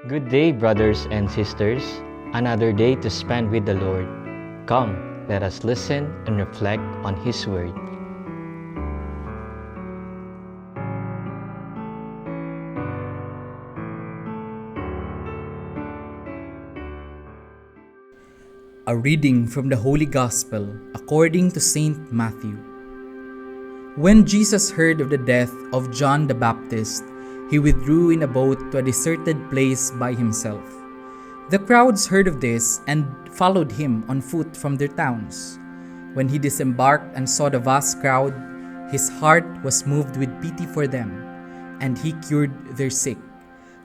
Good day, brothers and sisters. Another day to spend with the Lord. Come, let us listen and reflect on His Word. A reading from the Holy Gospel according to Saint Matthew. When Jesus heard of the death of John the Baptist, he withdrew in a boat to a deserted place by himself. The crowds heard of this and followed him on foot from their towns. When he disembarked and saw the vast crowd, his heart was moved with pity for them, and he cured their sick.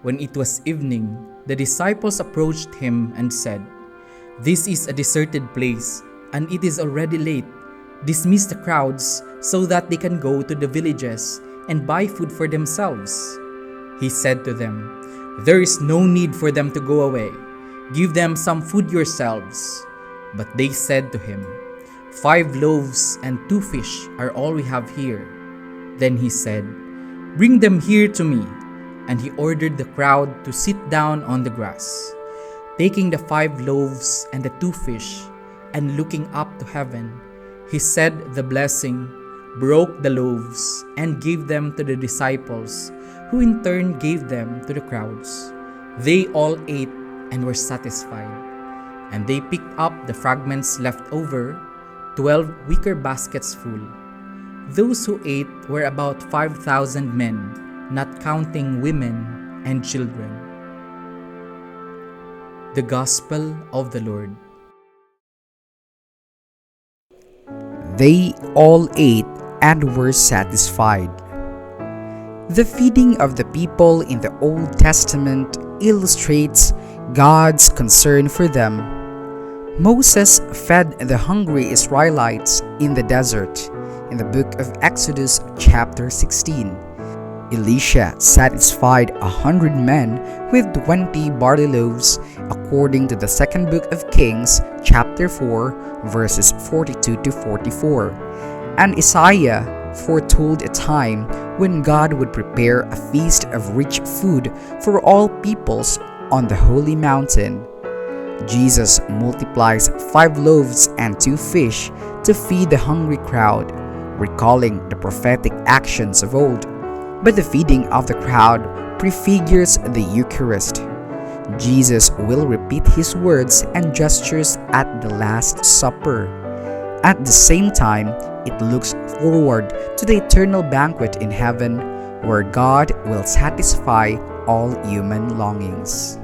When it was evening, the disciples approached him and said, "This is a deserted place, and it is already late. Dismiss the crowds so that they can go to the villages and buy food for themselves." He said to them, "There is no need for them to go away. Give them some food yourselves." But they said to him, "5 loaves and 2 fish are all we have here." Then he said, "Bring them here to me." And he ordered the crowd to sit down on the grass. Taking the 5 loaves and the 2 fish, and looking up to heaven, he said the blessing, broke the loaves, and gave them to the disciples, who in turn gave them to the crowds. They all ate and were satisfied. And they picked up the fragments left over, 12 wicker baskets full. Those who ate were about 5,000 men, not counting women and children. The Gospel of the Lord. They all ate and were satisfied. The feeding of the people in the Old Testament illustrates God's concern for them. Moses fed the hungry Israelites in the desert in the book of Exodus chapter 16. Elisha satisfied 100 men with 20 barley loaves according to the second book of Kings chapter 4 verses 42 to 44. And Isaiah foretold a time when God would prepare a feast of rich food for all peoples on the holy mountain. Jesus multiplies 5 loaves and 2 fish to feed the hungry crowd, recalling the prophetic actions of old. But the feeding of the crowd prefigures the Eucharist. Jesus will repeat his words and gestures at the Last Supper. At the same time, it looks forward to the eternal banquet in heaven, where God will satisfy all human longings.